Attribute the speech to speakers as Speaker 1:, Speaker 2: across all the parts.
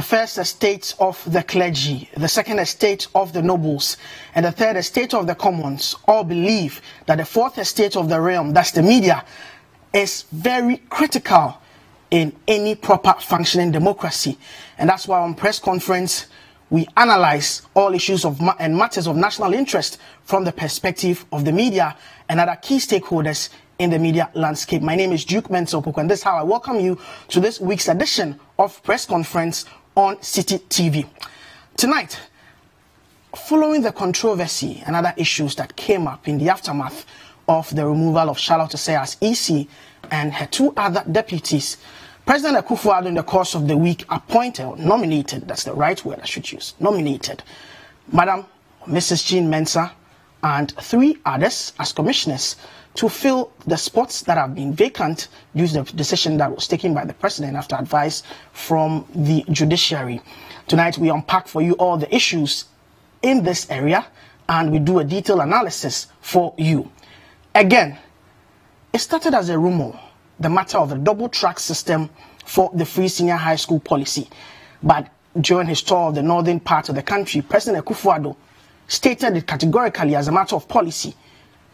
Speaker 1: The first estate of the clergy, the second estate of the nobles, and the third estate of the commons all believe that the fourth estate of the realm, that's the media, is very critical in any proper functioning democracy. And that's why on press conference, we analyze all issues and matters of national interest from the perspective of the media and other key stakeholders in the media landscape. My name is Jean Mensa, and this is how I welcome you to this week's edition of Press Conference on City TV. Tonight, following the controversy and other issues that came up in the aftermath of the removal of Charlotte Osei as EC and her two other deputies, President Akufo-Addo in the course of the week appointed, or nominated, that's the right word I should use, nominated Madam Mrs. Jean Mensa and three others as commissioners to fill the spots that have been vacant due to the decision that was taken by the president after advice from the judiciary. Tonight we unpack for you all the issues in this area and we do a detailed analysis for you. Again, it started as a rumor, the matter of the double track system for the free senior high school policy. But during his tour of the northern part of the country, President Akufo-Addo stated it categorically as a matter of policy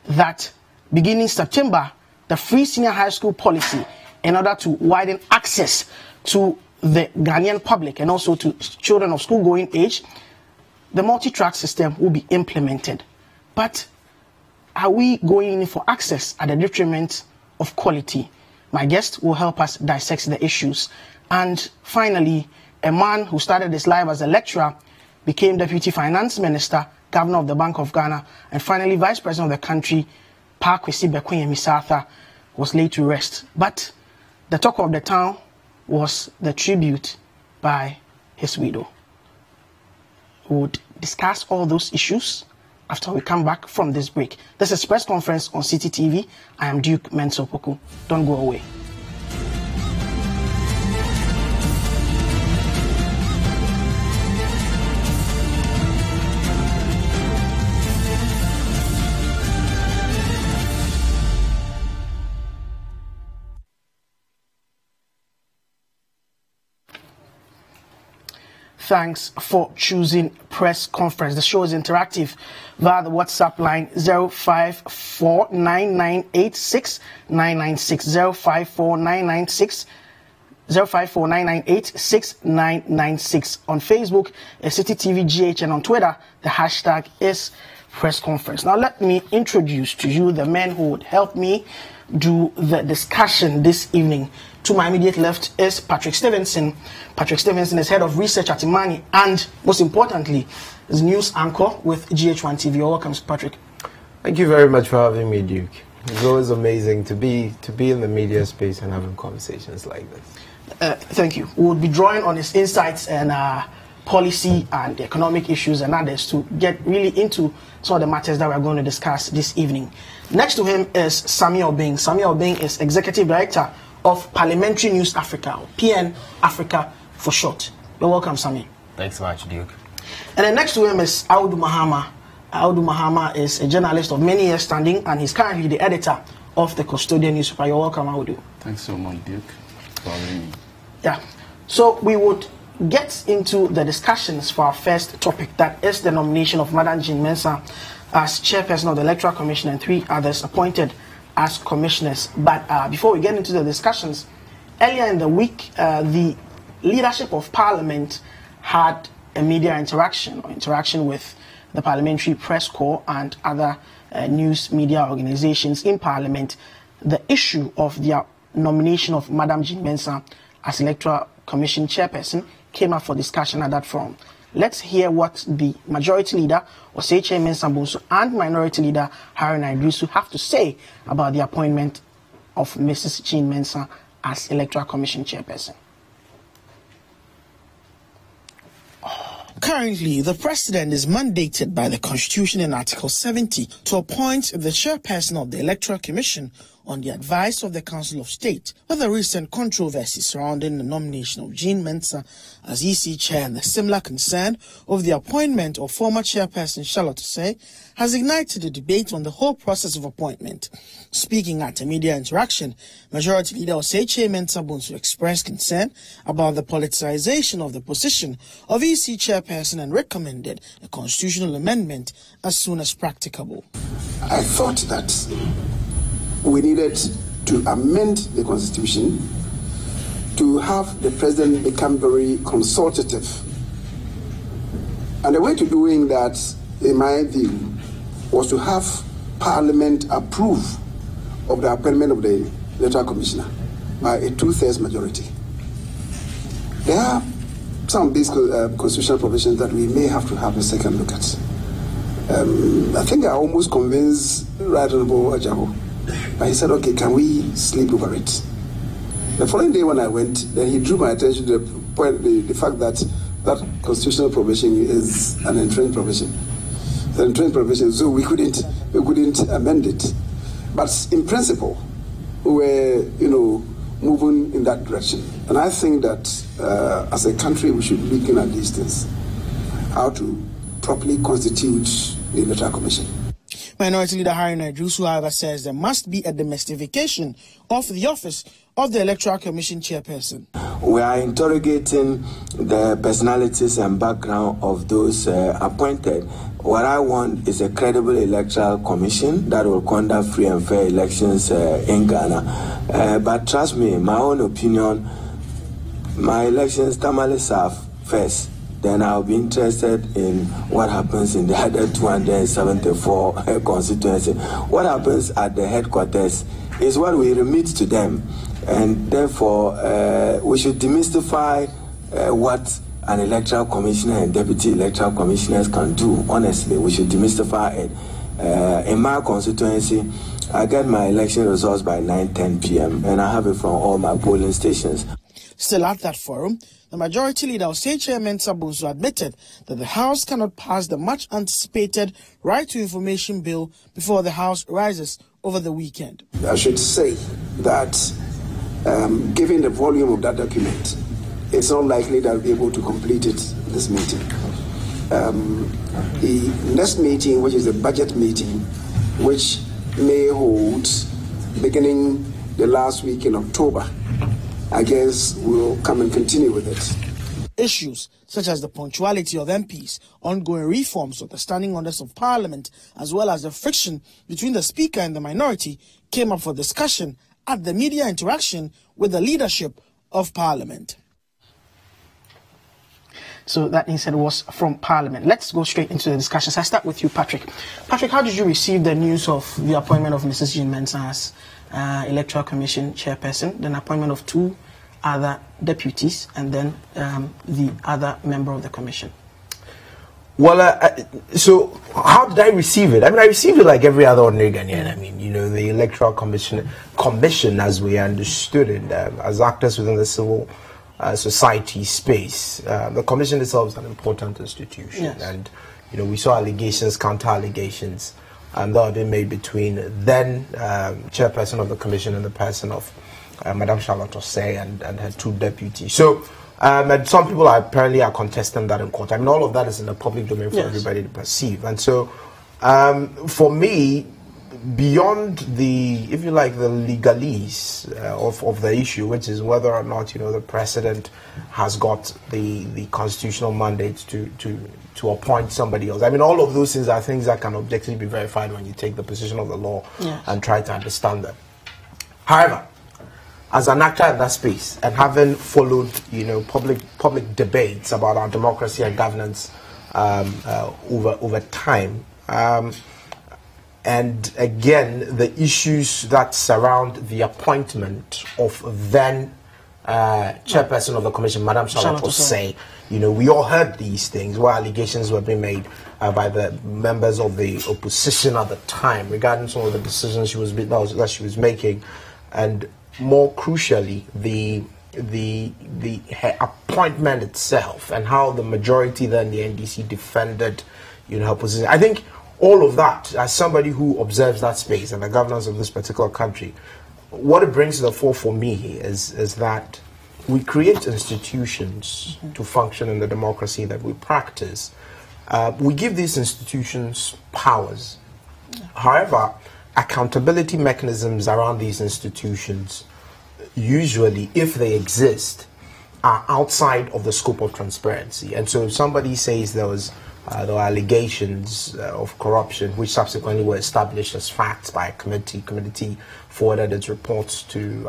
Speaker 1: that beginning September, the free senior high school policy, in order to widen access to the Ghanaian public and also to children of school-going age, the multi-track system will be implemented. But are we going in for access at the detriment of quality? My guest will help us dissect the issues. And finally, a man who started his life as a lecturer, became Deputy Finance Minister, Governor of the Bank of Ghana, and finally Vice President of the country, Kwesi Amissah-Arthur, was laid to rest. But the talk of the town was the tribute by his widow. We would discuss all those issues after we come back from this break. This is Press Conference on City TV. I am Duke Mensa. Don't go away. Thanks for choosing Press Conference. The show is interactive via the WhatsApp line 05499869996 05499869996. On Facebook, City TV GH, and on Twitter, the hashtag is Press Conference. Now let me introduce to you the men who would help me do the discussion this evening. To my immediate left is Patrick Stevenson. Patrick Stevenson is head of research at Imani and, most importantly, is news anchor with GH1 TV. You're welcome, Patrick.
Speaker 2: Thank you very much for having me, Duke. It's always amazing to be in the media space and having conversations like this.
Speaker 1: Thank you. We will be drawing on his insights and policy and economic issues and others to get really into some of the matters that we're going to discuss this evening. Next to him is Sami Obeng. Sami Obeng is Executive Director of Parliamentary News Africa, or PN Africa for short. You're welcome, Sami.
Speaker 3: Thanks so much, Duke.
Speaker 1: And then next to him is Audu Mahama. Audu Mahama is a journalist of many years standing, and he's currently the editor of the Custodian newspaper. You're welcome, Audu.
Speaker 4: Thanks so much, Duke, for having me.
Speaker 1: Yeah. So we would get into the discussions for our first topic, that is the nomination of Madam Jean Mensa as Chairperson of the Electoral Commission and three others appointed as commissioners. But before we get into the discussions, earlier in the week, the leadership of Parliament had a media interaction with the Parliamentary Press Corps and other news media organizations in Parliament. The issue of the nomination of Madam Jean Mensa as Electoral Commission Chairperson came up for discussion at that forum. Let's hear what the Majority Leader, Osei Mensa Bonsu, and Minority Leader, Harun Idrisu, have to say about the appointment of Mrs. Jean Mensa as Electoral Commission Chairperson. Currently, the President is mandated by the Constitution in Article 70 to appoint the Chairperson of the Electoral Commission on the advice of the Council of State with the recent controversy surrounding the nomination of Jean Mensa as EC chair and the similar concern of the appointment of former chairperson Charlotte Osei has ignited a debate on the whole process of appointment. Speaking at a media interaction, Majority Leader Osei Jean Mensa-Arthur expressed concern about the politicization of the position of EC chairperson and recommended a constitutional amendment as soon as practicable.
Speaker 3: I thought that we needed to amend the constitution to have the president become very consultative. And the way to doing that, in my view, was to have Parliament approve of the appointment of the Electoral Commissioner by a 2/3 majority. There are some of these constitutional provisions that we may have to have a second look at. I think I almost convinced Right Honorable Ajaho, but he said, okay, can we sleep over it? The following day when I went, then he drew my attention to the point, the fact that that constitutional provision is an entrenched provision. The entrenched provision, so we couldn't amend it. But in principle, we were, moving in that direction. And I think that as a country, we should be looking at these things, how to properly constitute the Electoral Commission.
Speaker 1: Minority Leader Harry Naidrusu, however, says there must be a domestication of the office of the Electoral Commission chairperson.
Speaker 5: We are interrogating the personalities and background of those appointed. What I want is a credible electoral commission that will conduct free and fair elections in Ghana. But trust me, in my own opinion, my elections tamale serve first. Then I'll be interested in what happens in the other 274 constituency. What happens at the headquarters is what we remit to them. And therefore, we should demystify what an electoral commissioner and deputy electoral commissioners can do. Honestly, we should demystify it. In my constituency, I get my election results by 9-10 p.m. and I have it from all my polling stations.
Speaker 1: Still at that forum, the Majority Leader Osei Jean Mensa-Arthur admitted that the House cannot pass the much-anticipated Right to Information Bill before the House rises over the weekend.
Speaker 3: I should say that given the volume of that document, it's not likely that I'll be able to complete it this meeting. The next meeting, which is the budget meeting, which may hold beginning the last week in October, I guess we'll come and continue with it.
Speaker 1: Issues such as the punctuality of MPs, ongoing reforms of the standing orders of Parliament, as well as the friction between the Speaker and the minority, came up for discussion at the media interaction with the leadership of Parliament. So that instead was from Parliament. Let's go straight into the discussions. I start with you, Patrick. Patrick, how did you receive the news of the appointment of Mrs. Jean Mensa as Electoral Commission chairperson, then appointment of 2 other deputies, and then the other member of the commission?
Speaker 2: Well, so how did I receive it? I mean, I received it like every other ordinary Ghanaian. I mean, the Electoral Commission, as we understood it, as actors within the civil society space, the commission itself is an important institution. Yes. And, we saw allegations, counter-allegations, that have been made between then chairperson of the commission and the person of Madame Charlotte Osei and her 2 deputies. So, and some people apparently are contesting that in court. I mean, all of that is in the public domain for everybody to perceive. And so, for me, beyond the, if you like, the legalese of the issue, which is whether or not, the president has got the constitutional mandate to appoint somebody else. I mean, all of those things are things that can objectively be verified when you take the position of the law and try to understand them. However, as an actor in that space and having followed, public debates about our democracy and governance over time, and again, the issues that surround the appointment of then chairperson of the commission, Madame Charlotte Osei, we all heard these things where allegations were being made by the members of the opposition at the time regarding some of the decisions that she was making, and more crucially, her appointment itself and how the majority then, the NDC, defended her position. I think all of that, as somebody who observes that space and the governance of this particular country, what it brings to the fore for me is that we create institutions to function in the democracy that we practice. We give these institutions powers. However, accountability mechanisms around these institutions, usually, if they exist, are outside of the scope of transparency. And so if somebody says there were allegations of corruption, which subsequently were established as facts by a committee forwarded its reports to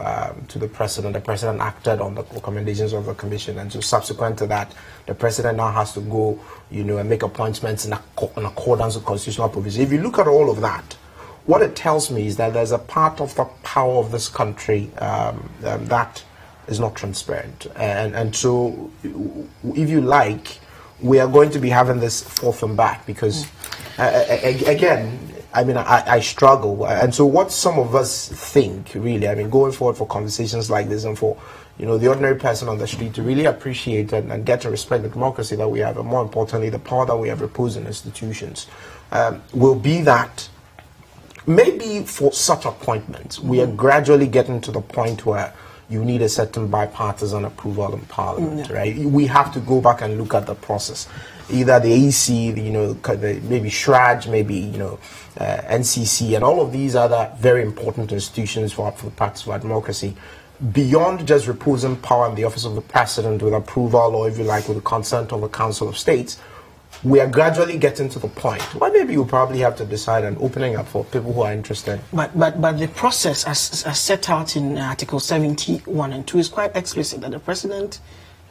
Speaker 2: the president acted on the recommendations of the commission, and so subsequent to that, the president now has to go, and make appointments in accordance with constitutional provisions. If you look at all of that, what it tells me is that there's a part of the power of this country that is not transparent. And so, if you like, we are going to be having this forth and back because, again, I struggle. And so what some of us think, really, going forward for conversations like this and for, the ordinary person on the street to really appreciate and get to respect the democracy that we have, and more importantly, the power that we have reposed in institutions, will be that maybe for such appointments, we are gradually getting to the point where you need a certain bipartisan approval in Parliament, right? We have to go back and look at the process. Either the AEC, maybe SHRAJ, maybe, NCC, and all of these other very important institutions for the practice of our democracy, beyond just reposing power in the office of the president with approval, or if you like, with the consent of the Council of States, we are gradually getting to the point where maybe you probably have to decide on opening up for people who are interested. But
Speaker 1: the process as set out in Article 71 and 2 is quite explicit that the president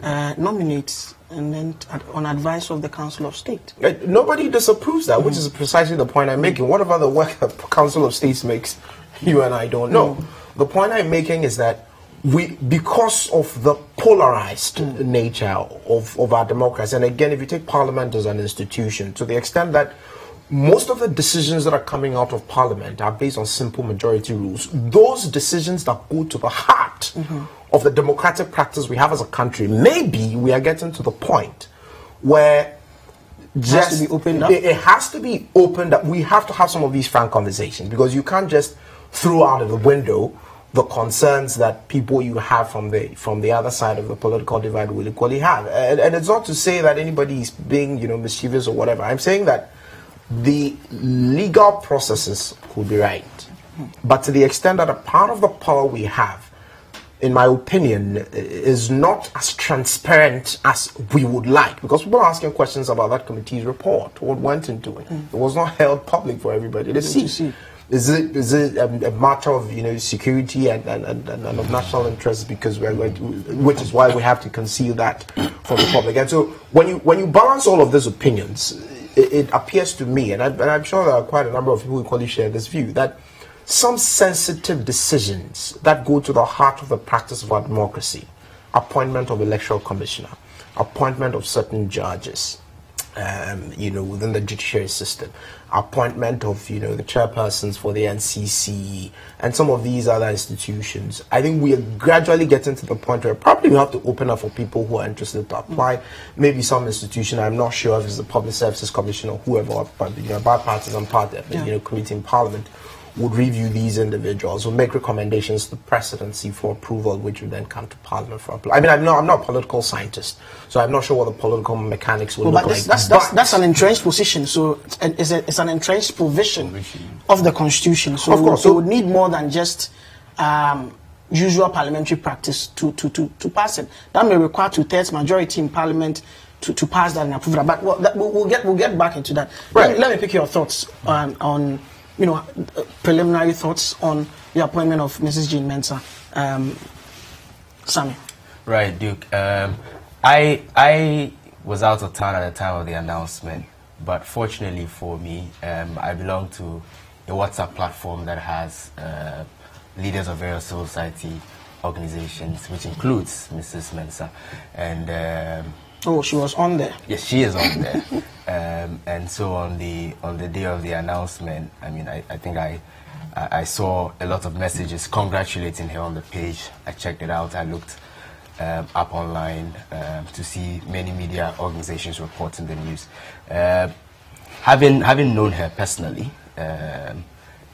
Speaker 1: nominates and then on advice of the Council of State.
Speaker 2: Nobody disapproves that, which is precisely the point I'm making. Whatever the work the Council of States makes, you and I don't know. The point I'm making is that because of the polarized nature of our democracy, and again, if you take Parliament as an institution, to the extent that most of the decisions that are coming out of Parliament are based on simple majority rules, those decisions that go to the heart of the democratic practice we have as a country, maybe we are getting to the point where it has to be opened up. We have to have some of these frank conversations, because you can't just throw out of the window the concerns that people you have from the other side of the political divide will equally have. And it's not to say that anybody is being, mischievous or whatever. I'm saying that the legal processes could be right. But to the extent that a part of the power we have, in my opinion, is not as transparent as we would like. Because people are asking questions about that committee's report, what went into it. It was not held public for everybody to see. Is it a matter of security and of national interest, because we're going to, which is why we have to conceal that from the public? And so when you balance all of these opinions, it appears to me, and I'm sure there are quite a number of people who equally share this view, that some sensitive decisions that go to the heart of the practice of our democracy, appointment of electoral commissioner, appointment of certain judges, within the judiciary system, appointment of, the chairpersons for the NCC, and some of these other institutions, I think we are gradually getting to the point where probably we have to open up for people who are interested to apply. Maybe some institution, I'm not sure if it's the Public Services Commission or whoever, but, bipartisan party, committee in Parliament, would review these individuals, would make recommendations to the presidency for approval, which would then come to Parliament for approval. I'm not a political scientist, so I'm not sure what the political mechanics would look like.
Speaker 1: That's an entrenched position, so it's an entrenched provision of the Constitution. So,
Speaker 2: of course,
Speaker 1: so it would need more than just usual parliamentary practice to pass it. That may require 2/3 majority in Parliament to pass that and approve that. But we'll get back into that.
Speaker 2: Right.
Speaker 1: Let me pick your thoughts on preliminary thoughts on the appointment of Mrs. Jean Mensa. Sammy.
Speaker 6: Right, Duke. I was out of town at the time of the announcement, but fortunately for me, I belong to a WhatsApp platform that has leaders of various civil society organizations, which includes Mrs. Mensa. And
Speaker 1: oh, she was on there.
Speaker 6: Yes, she is on there. And so on the day of the announcement, I think I saw a lot of messages congratulating her on the page. I checked it out. I looked up online to see many media organizations reporting the news. Having known her personally,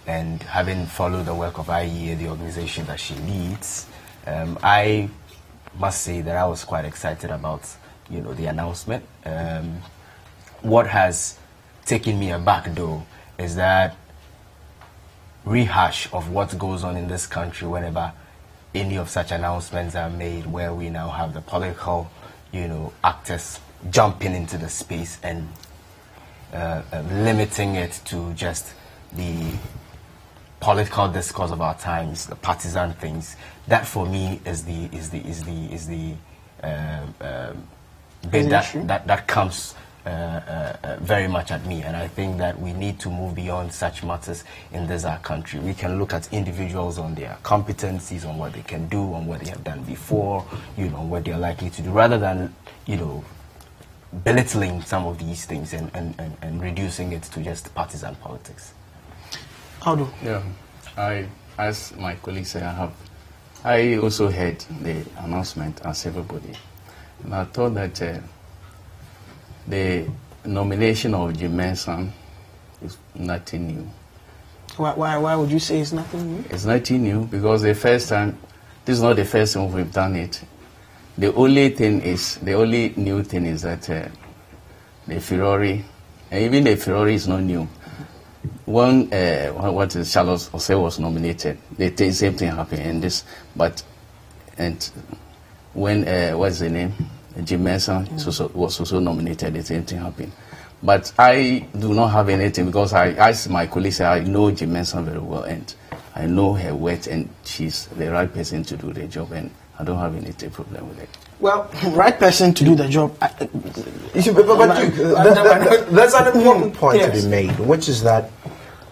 Speaker 6: and having followed the work of IEA, the organization that she leads, I must say that I was quite excited about, the announcement. What has taken me aback, though, is that rehash of what goes on in this country whenever any of such announcements are made, where we now have the political, actors jumping into the space and limiting it to just the political discourse of our times, the partisan things. That for me is the bit that comes very much at me, and I think that we need to move beyond such matters in this our country. We can look at individuals on their competencies, on what they can do, on what they have done before, what they are likely to do, rather than belittling some of these things and reducing it to just partisan politics.
Speaker 1: Aldo?
Speaker 4: Yeah, as my colleague said, I also heard the announcement as everybody, and I thought that the nomination of Jean Mensa is nothing new.
Speaker 1: Why would you say it's nothing new?
Speaker 4: It's nothing new because the first time, this is not the first time we've done it. The only new thing is that the Furore, and even the Furore is not new. When Charles Osei was nominated, the same thing happened in this, and when what's the name? Jean Mensa was also nominated, the same thing happened. But I do not have anything because as my colleague said, I know Jean Mensa very well and I know her worth and she's the right person to do the job and I don't have any problem with it.
Speaker 1: Well, right person to do the job.
Speaker 2: There's an important point to be made, which is that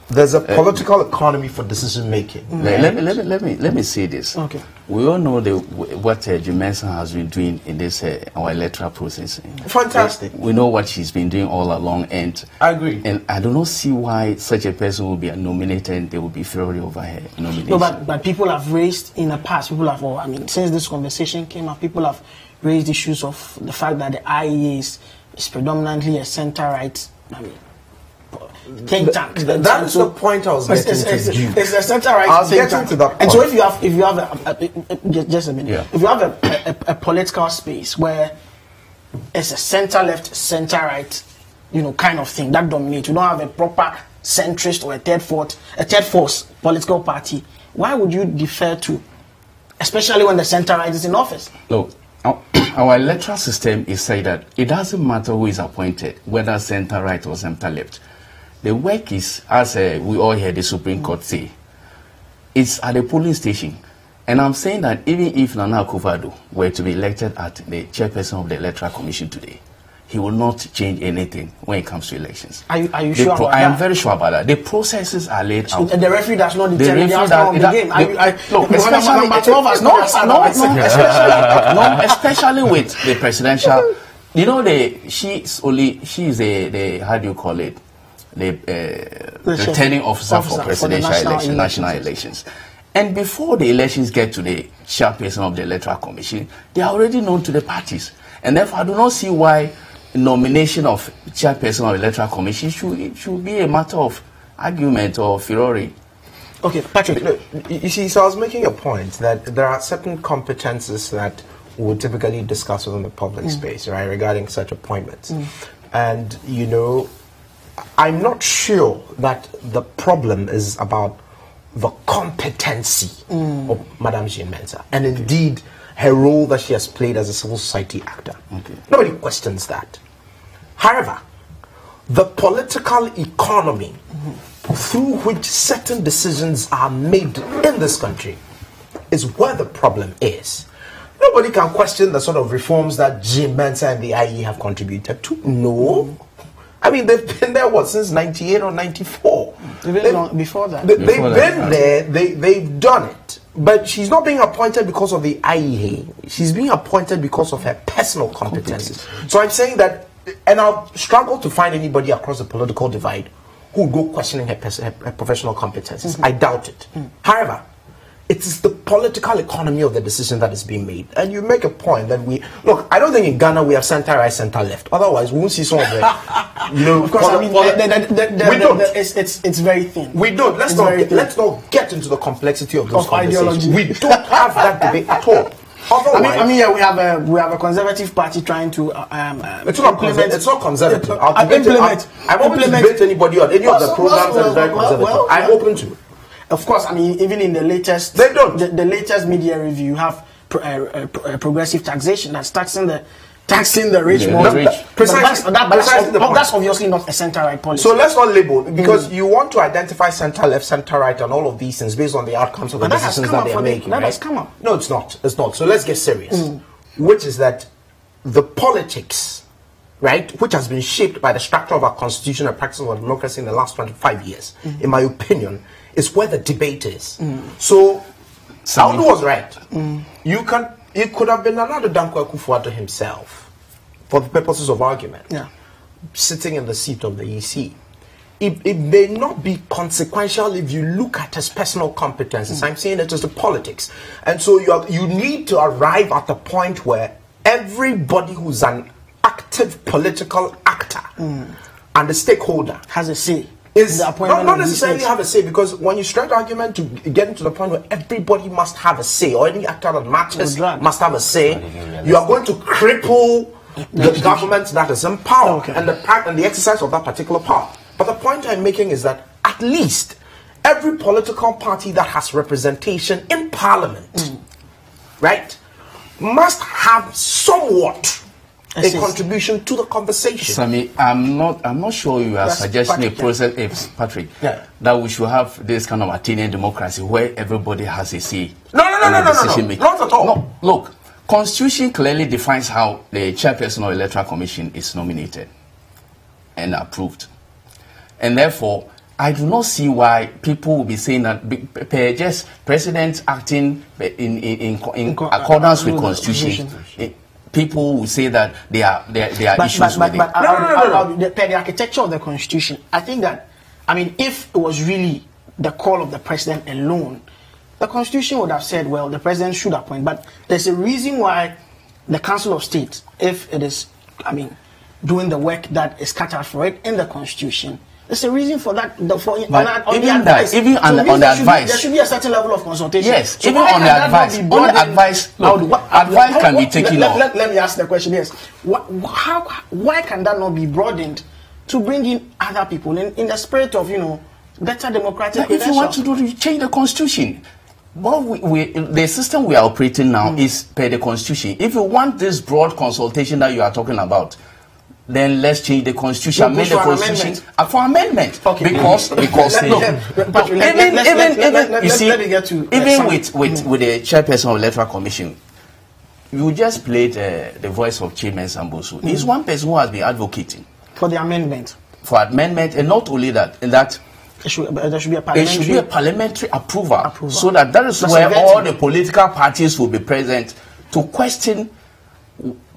Speaker 2: there's a political economy for decision making.
Speaker 4: Let me say this.
Speaker 1: Okay.
Speaker 4: We all know what Jean Mensa has been doing in this our electoral process.
Speaker 2: Fantastic.
Speaker 4: We know what she's been doing all along, and
Speaker 2: I agree.
Speaker 4: And I do not see why such a person will be nominated and they will be fury over her nomination.
Speaker 1: No, but people have raised in the past. Since this conversation came up, people have raised issues of the fact that the IEA is predominantly a center-right. Think tank.
Speaker 2: That's the point I was getting to.
Speaker 1: It's a center-right think tank.
Speaker 2: To that point.
Speaker 1: And so if you have just a minute, if you have a political space where it's a center-left, center-right, kind of thing that dominates, you don't have a proper centrist or a third force political party, why would you defer to, especially when the center-right is in office?
Speaker 4: No. Our electoral system is said that it doesn't matter who is appointed, whether center-right or center-left. The work is, as we all hear the Supreme Court say, it's at the polling station. And I'm saying that even if Nana Akufo-Addo were to be elected at the chairperson of the Electoral Commission today, he will not change anything when it comes to elections.
Speaker 1: Are you sure about that?
Speaker 4: I am very sure about that. The processes are laid out.
Speaker 1: The referee does not determine the outcome of the game.
Speaker 4: Especially with the presidential, she's the how do you call it? The returning officer for presidential national elections. And before the elections get to the chairperson of the Electoral Commission, they are already known to the parties. And therefore, I do not see why nomination of chairperson of the Electoral Commission should be a matter of argument or furore.
Speaker 1: Okay, Patrick.
Speaker 2: Look, you see, so I was making a point that there are certain competences that we would typically discuss within the public space, right, regarding such appointments. And, I'm not sure that the problem is about the competency of Madame Jean Mensa, and indeed her role that she has played as a civil society actor. Nobody questions that. However, the political economy through which certain decisions are made in this country is where the problem is. Nobody can question the sort of reforms that Jean Mensa and the IE have contributed to. No. I mean, they've been there, since 98 or 94?
Speaker 1: Before that.
Speaker 2: They've been there, they've done it. But she's not being appointed because of the IEA. She's being appointed because of her personal competences. So I'm saying that, and I'll struggle to find anybody across the political divide who would go questioning her professional competences. I doubt it. However, it is the political economy of the decision that is being made. And you make a point that I don't think in Ghana we have center-right, center-left. Otherwise, we won't see some of the You know,
Speaker 1: of course, I mean,
Speaker 2: we don't.
Speaker 1: It's very thin.
Speaker 2: We don't. Let's not get into the complexity of those conversations. We don't have that debate at all. Otherwise,
Speaker 1: I mean, yeah, we have a conservative party trying to
Speaker 2: it's not conservative. I'm open to debate anybody on any of the programs that is very conservative. I'm open to.
Speaker 1: Of course, I mean, even in the latest,
Speaker 2: they don't.
Speaker 1: The latest media review, you have progressive taxation that's taxing the rich more. That's obviously not a center-right policy.
Speaker 2: So let's not label, because you want to identify center-left, center-right, and all of these things based on the outcomes of the decisions that they're making.
Speaker 1: That has come up.
Speaker 2: No, it's not. It's not. So let's get serious. Which is that the politics, right, which has been shaped by the structure of our constitution and practice of our democracy in the last 25 years, in my opinion, is where the debate is. So, Audu was right. It could have been another Danko Akufo-Addo himself, for the purposes of argument, sitting in the seat of the EC. It may not be consequential if you look at his personal competences. I'm saying it is the politics. And so you need to arrive at the point where everybody who's an active political actor and the stakeholder
Speaker 1: has a say.
Speaker 2: Is not necessarily have a say, because when you stretch the argument to get into the point where everybody must have a say, or any actor that matters must have a say, you are going to cripple the government that is in power and the exercise of that particular power. But the point I'm making is that at least every political party that has representation in parliament, right, must have somewhat a contribution to the conversation.
Speaker 4: Sammy, I'm not sure you are suggesting a process, Patrick, that we should have this kind of Athenian democracy where everybody has a say.
Speaker 2: No, not at all.
Speaker 4: No, look, Constitution clearly defines how the chairperson of Electoral Commission is nominated and approved, and therefore I do not see why people will be saying that just president acting in accordance with Constitution. People will say that there are issues with it.
Speaker 1: The architecture of the Constitution, I think that, I mean, if it was really the call of the president alone, the Constitution would have said, well, the president should appoint. But there's a reason why the Council of State, if it is, I mean, doing the work that is cut out for it in the Constitution, there's a reason for that. On the advice, there should be a certain level of consultation.
Speaker 4: Yes, so even on the advice. Advice can be taken off.
Speaker 1: Let me ask the question. Yes, why can that not be broadened to bring in other people in the spirit of, you know, better democratic?
Speaker 4: If you want to change the Constitution, well, the system we are operating now is per the Constitution. If you want this broad consultation that you are talking about, then let's change the Constitution, make the Constitution for amendment. Okay. Because even with the chairperson of Electoral Commission, you just played the voice of Jean Mensa. He's one person who has been advocating
Speaker 1: for the amendment.
Speaker 4: For amendment, and not only that, there should be a parliamentary approval. So that is where all the political parties will be present to question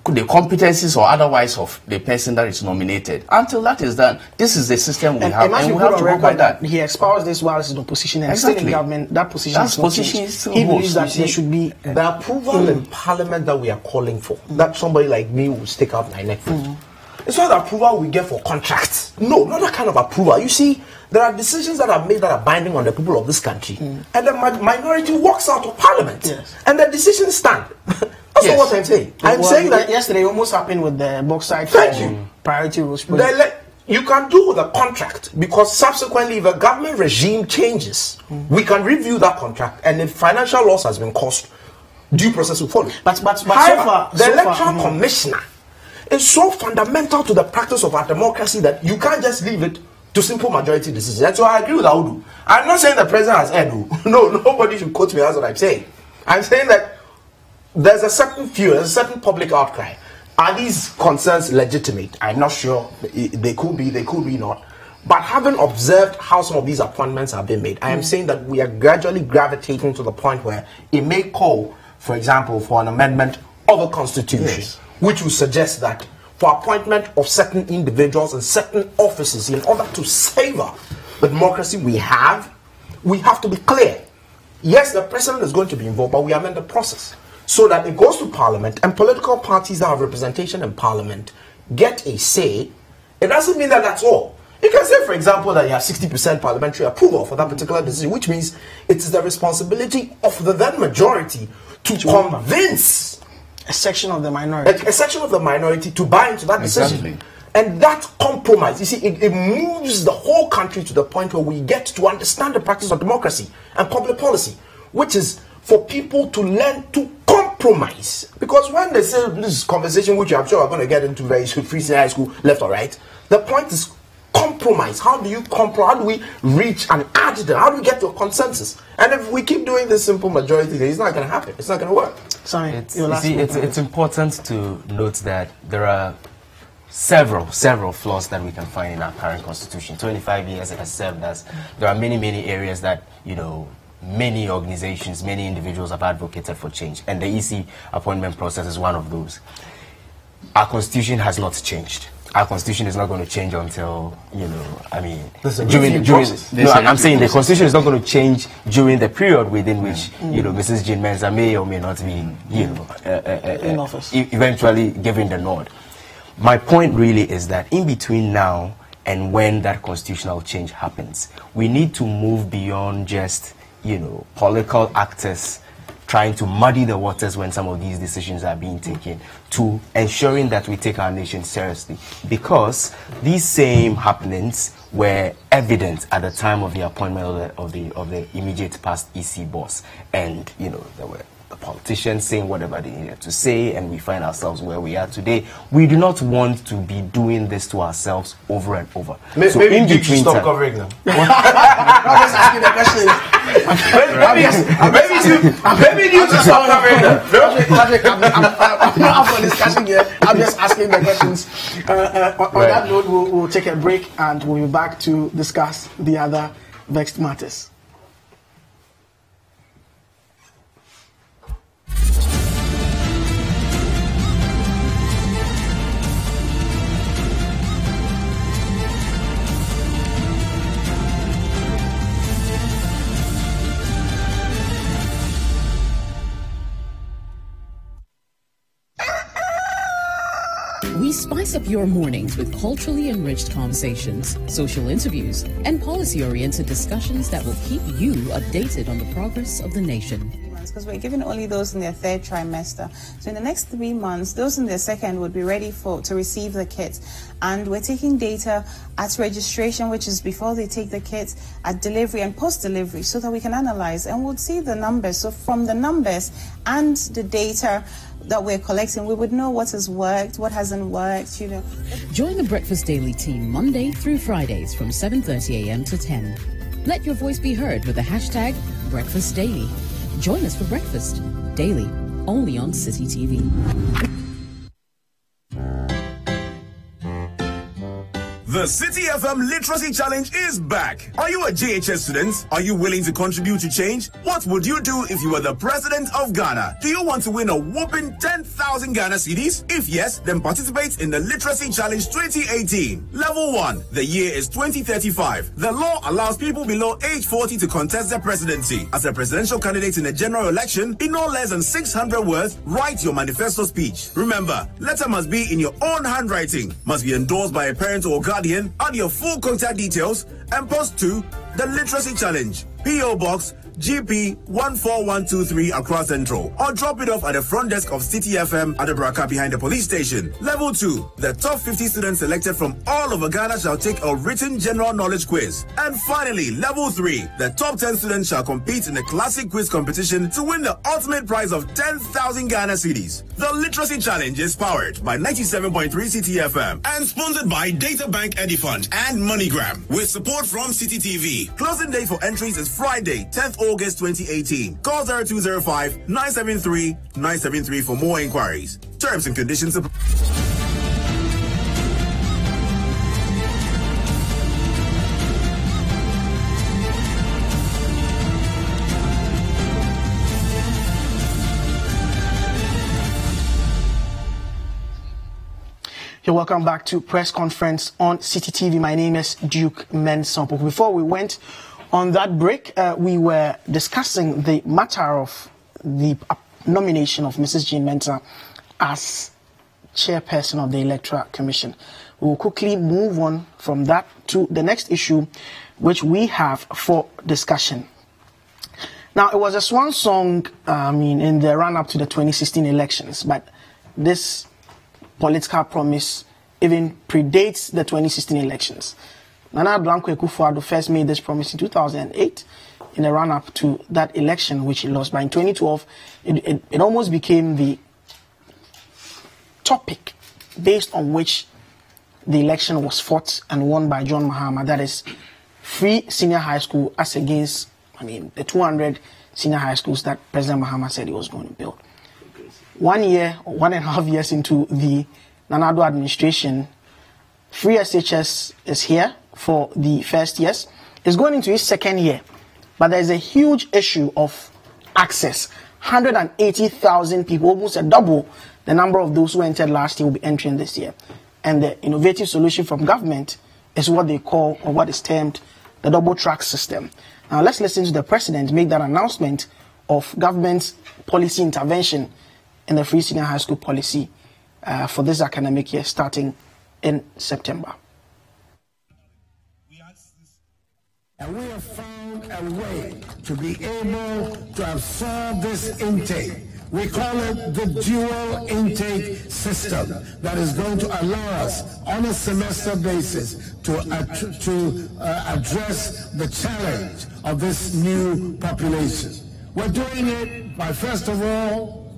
Speaker 4: the competencies or otherwise of the person that is nominated. Until that is done, this is the system we have, and we have to go by that.
Speaker 1: He espoused this while he's in opposition and still in government. That position is still he believes that there should be
Speaker 2: the approval in parliament that we are calling for, that somebody like me will stick out my neck for. It's not the approval we get for contracts. No, not that kind of approval. You see, there are decisions that are made that are binding on the people of this country, and the minority walks out of parliament, and the decisions stand. That's not what I'm saying. I'm saying that
Speaker 1: yesterday almost happened with the bauxite priority rules.
Speaker 2: You can do the contract, because subsequently, if a government regime changes, we can review that contract, and if financial loss has been caused, due process will follow.
Speaker 1: But
Speaker 2: however, the Electoral Commissioner is so fundamental to the practice of our democracy that you can't just leave it to simple majority decisions. And so I agree with Audu. I'm not saying the president has Edu. No, nobody should quote me. That's what I'm saying. I'm saying that there's a certain fear, there's a certain public outcry. Are these concerns legitimate? I'm not sure. They could be not. But having observed how some of these appointments have been made, I am saying that we are gradually gravitating to the point where it may call, for example, for an amendment of a constitution, which will suggest that for appointment of certain individuals and certain offices, in order to savor the democracy we have to be clear. Yes, the president is going to be involved, but we amend the process so that it goes to parliament, and political parties that have representation in parliament get a say It doesn't mean that that's all. You can say, for example, that you have 60% parliamentary approval for that particular decision, which means it is the responsibility of the then majority to convince
Speaker 1: a section of the minority.
Speaker 2: A section of the minority to buy into that decision.
Speaker 4: Exactly.
Speaker 2: And that compromise, you see, it moves the whole country to the point where we get to understand the practice of democracy and public policy, which is for people to learn to compromise. Because when they say this conversation, which I'm sure we're going to get into very soon, free high school, left or right, the point is compromise. How do you compromise? How do we reach an agenda? How do we get to a consensus? And if we keep doing this simple majority thing, it's not going to happen. It's not going to work.
Speaker 1: Sorry,
Speaker 6: it's important to note that there are several flaws that we can find in our current constitution. 25 years it has served us. There are many areas that, you know, many organizations, many individuals have advocated for change, and the EC appointment process is one of those. Our constitution has not changed. Our constitution is not going to change until, you know, I mean, I'm saying the constitution is not going to change during the period within which, you know, Mrs. Jean Mensa may or may not be, you know,
Speaker 1: in office,
Speaker 6: eventually given the nod. My point really is that in between now and when that constitutional change happens, we need to move beyond just, you know, political actors trying to muddy the waters when some of these decisions are being taken, to ensuring that we take our nation seriously. Because these same happenings were evident at the time of the appointment of the immediate past EC boss. And, you know, there were the politicians saying whatever they needed to say, and we find ourselves where we are today. We do not want to be doing this to ourselves over and over.
Speaker 2: So maybe in between, stop covering them.
Speaker 1: I'm just asking the question.
Speaker 2: Maybe you to stop covering them.
Speaker 1: Patrick, I'm not up for discussion here. I'm just asking the questions. On that note, we'll take a break and we'll be back to discuss the other vexed matters.
Speaker 7: We spice up your mornings with culturally enriched conversations, social interviews, and policy-oriented discussions that will keep you updated on the progress of the nation.
Speaker 8: Because we're giving only those in their third trimester. So in the next 3 months, those in their second would be ready to receive the kit. And we're taking data at registration, which is before they take the kit, at delivery and post-delivery, so that we can analyze and we'll see the numbers. So from the numbers and the data that we're collecting, we would know what has worked, what hasn't worked, you know.
Speaker 7: Join the Breakfast Daily team Monday through Fridays from 7:30 a.m. to 10. Let your voice be heard with the hashtag Breakfast Daily. Join us for breakfast daily, only on City TV.
Speaker 9: The City FM Literacy Challenge is back. Are you a JHS student? Are you willing to contribute to change? What would you do if you were the president of Ghana? Do you want to win a whopping 10,000 Ghana cedis? If yes, then participate in the Literacy Challenge 2018. Level 1. The year is 2035. The law allows people below age 40 to contest the presidency. As a presidential candidate in a general election, in no less than 600 words, write your manifesto speech. Remember, letter must be in your own handwriting, must be endorsed by a parent or guardian. Add your full contact details and post to the Literacy Challenge, P.O. Box GP 14123 Accra Central, or drop it off at the front desk of City FM at the Braka behind the police station. Level 2. The top 50 students selected from all over Ghana shall take a written general knowledge quiz. And finally, Level 3. The top 10 students shall compete in a classic quiz competition to win the ultimate prize of 10,000 Ghana cedis. The Literacy Challenge is powered by 97.3 City FM and sponsored by Data Bank Edifund and MoneyGram with support from City TV. Closing day for entries is Friday, 10th August 2018. Call 0205-973-973 for more inquiries. Terms and conditions apply.
Speaker 1: You're welcome back to press conference on City TV. My name is Duke Mensa. Before we went on that break, we were discussing the matter of the nomination of Mrs. Jean Mensa as chairperson of the Electoral Commission. we will quickly move on from that to the next issue which we have for discussion. Now, it was a swan song, in the run-up to the 2016 elections, but this political promise even predates the 2016 elections. Nana Addo Dankwa Akufo-Addo first made this promise in 2008 in the run-up to that election, which he lost. But in 2012, it almost became the topic based on which the election was fought and won by John Mahama. That is free senior high school as against, the 200 senior high schools that President Mahama said he was going to build. 1 year or 1.5 years into the Nana Addo administration, free SHS is here for the first years. It's going into its second year, but there's a huge issue of access. 180,000 people, almost a double the number of those who entered last year, will be entering this year. And the innovative solution from government is what they call, or what is termed, the double track system. Now let's listen to the president make that announcement of government's policy intervention in the free senior high school policy for this academic year starting in September.
Speaker 10: And we have found a way to be able to absorb this intake. We call it the dual intake system that is going to allow us on a semester basis to address the challenge of this new population. We're doing it by, first of all,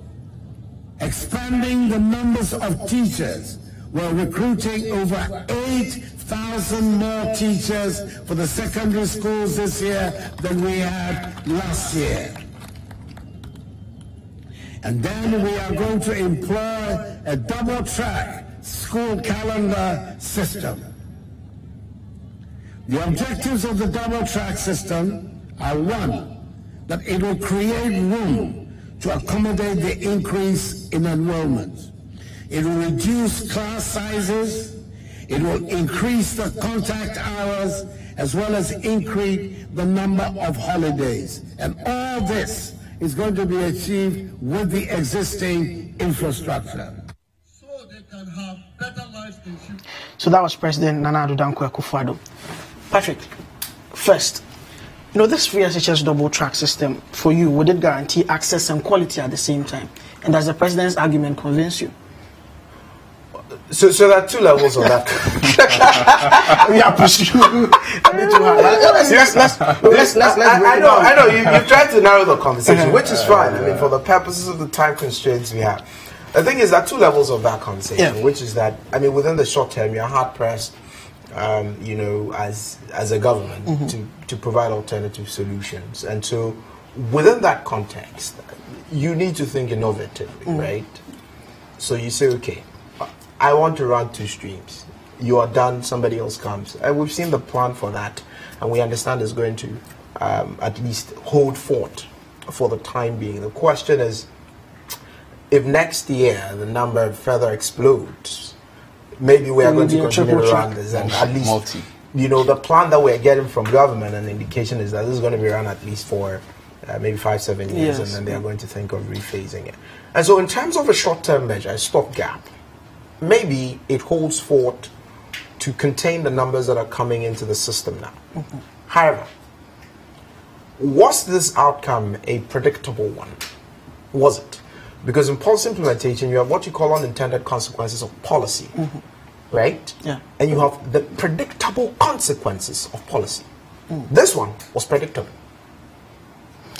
Speaker 10: expanding the numbers of teachers. We're recruiting over 8,000 more teachers for the secondary schools this year than we had last year. And then we are going to employ a double-track school calendar system. The objectives of the double-track system are, one, that it will create room to accommodate the increase in enrollment. It will reduce class sizes. It will increase the contact hours, as well as increase the number of holidays. And all this is going to be achieved with the existing infrastructure. So they can have better lives in future.
Speaker 1: So that was President Nana Addo Dankwa Akufo-Addo. Patrick, first, this free SHS double track system for you, would it guarantee access and quality at the same time? And does the president's argument convince you?
Speaker 2: So there are two levels of that.
Speaker 1: We are pursuing a bit too hard.
Speaker 2: I know. You've tried to narrow the conversation, which is fine. For the purposes of the time constraints we have. The thing is, there are two levels of that conversation, which is that, within the short term, you're hard pressed, as a government to provide alternative solutions. And so, within that context, you need to think innovatively, right? So you say, okay, I want to run 2 streams. You are done, somebody else comes. And we've seen the plan for that, and we understand it's going to at least hold fort for the time being. The question is, if next year the number further explodes, maybe we are going to continue to run this, and at least, the plan that we're getting from government, and the indication is that this is going to be run at least for maybe 5-7 years, and then they are going to think of rephasing it. And so in terms of a short-term measure, a stopgap, maybe it holds fort to contain the numbers that are coming into the system now. However, was this outcome a predictable one? Was it? Because in policy implementation, you have what you call unintended consequences of policy, right? Yeah. And you have the predictable consequences of policy. This one was predictable.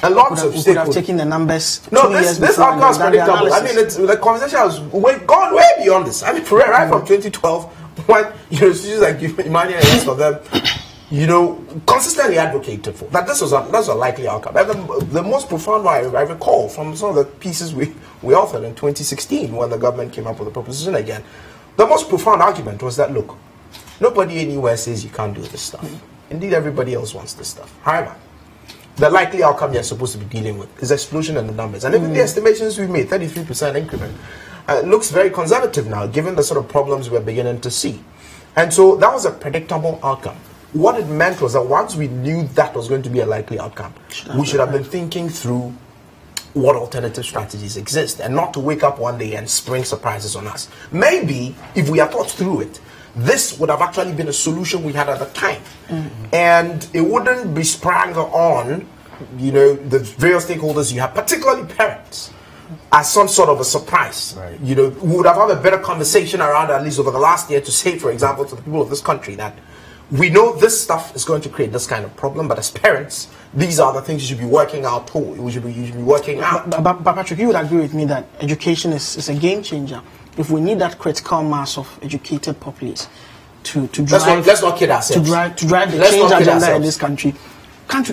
Speaker 2: And lots of
Speaker 1: could have taken the numbers.
Speaker 2: No, this outcome is predictable. The conversation has gone way beyond this. Right from 2012, when issues like Emmanuel and for them, consistently advocated for that. That's a likely outcome. The most profound one I recall from some of the pieces we authored in 2016 when the government came up with the proposition again. The most profound argument was that, look, nobody anywhere says you can't do this stuff. Indeed, everybody else wants this stuff. However, the likely outcome you're supposed to be dealing with is explosion in the numbers. And even the estimations we made, 33% increment, looks very conservative now, given the sort of problems we're beginning to see. And so that was a predictable outcome. What it meant was that once we knew that was going to be a likely outcome, we should have been thinking through what alternative strategies exist, and not to wake up one day and spring surprises on us. Maybe, if we are thought through it, this would have actually been a solution we had at the time. And it wouldn't be sprung on, you know, the various stakeholders you have, particularly parents, as some sort of a surprise.
Speaker 6: Right.
Speaker 2: You know, we would have had a better conversation around, at least over the last year, to say, for example, to the people of this country that we know this stuff is going to create this kind of problem, but as parents, these are the things you should be working out too. You should be working out.
Speaker 1: But Patrick, you would agree with me that education is a game changer. If we need that critical mass of educated populace to drive,
Speaker 2: let's not kid ourselves.
Speaker 1: To drive the change agenda in this country,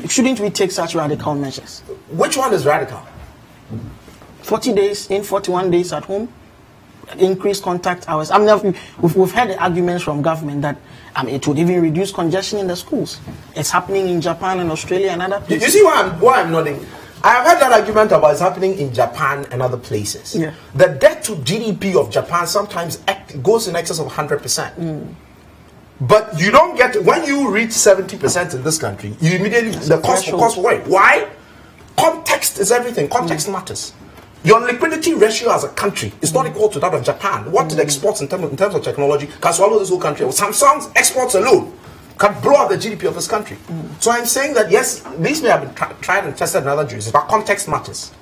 Speaker 1: shouldn't we take such radical measures?
Speaker 2: Which one is radical?
Speaker 1: 40 days in, 41 days at home, increased contact hours. I mean, we've had the arguments from government that it would even reduce congestion in the schools. It's happening in Japan and Australia and other places.
Speaker 2: You see why I'm nodding? I have heard that argument about it's happening in Japan and other places.
Speaker 1: Yeah.
Speaker 2: The debt to GDP of Japan sometimes goes in excess of 100%. But you don't get, when you reach 70% in this country, you immediately, the cost for it. Why? Context is everything. Context matters. Your liquidity ratio as a country is not equal to that of Japan. What it exports in terms of technology can swallow this whole country. Samsung's exports alone can blow up the GDP of this country. So I'm saying that yes, these may have been tried and tested in other jurisdictions, but context matters.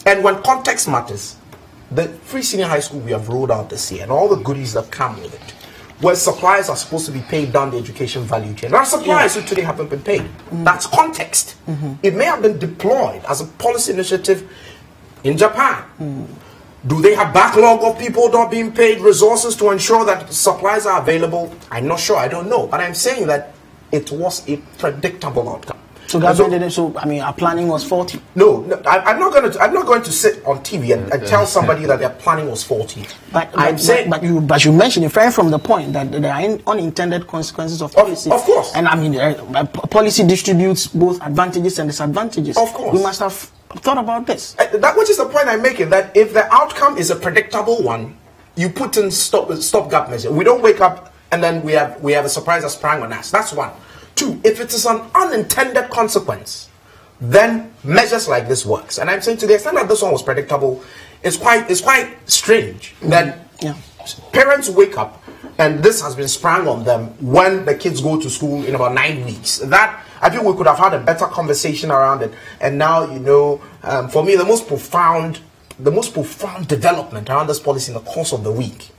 Speaker 2: And when context matters, the free senior high school we have rolled out this year and all the goodies that come with it, where suppliers are supposed to be paid down the education value chain. There are suppliers who today haven't been paid. That's context. It may have been deployed as a policy initiative in Japan. Do they have backlog of people not being paid, resources to ensure that supplies are available? I'm not sure, I don't know. But I'm saying that it was a predictable outcome.
Speaker 1: So our planning was faulty.
Speaker 2: No, I'm not going to sit on TV and tell somebody that their planning was faulty.
Speaker 1: But you mentioned, referring from the point that there are unintended consequences of policy.
Speaker 2: Of course.
Speaker 1: And I mean, policy distributes both advantages and disadvantages.
Speaker 2: Of course.
Speaker 1: We must have thought about this.
Speaker 2: That which is the point I'm making, that if the outcome is a predictable one, you put in stopgap measure. We don't wake up and then we have a surprise that sprang on us. That's one. Two, if it is an unintended consequence, then measures like this works. And I'm saying to the extent that this one was predictable, it's quite strange that parents wake up and this has been sprung on them when the kids go to school in about 9 weeks. That, I think we could have had a better conversation around it. And now, you know, for me, the most profound development around this policy in the course of the week,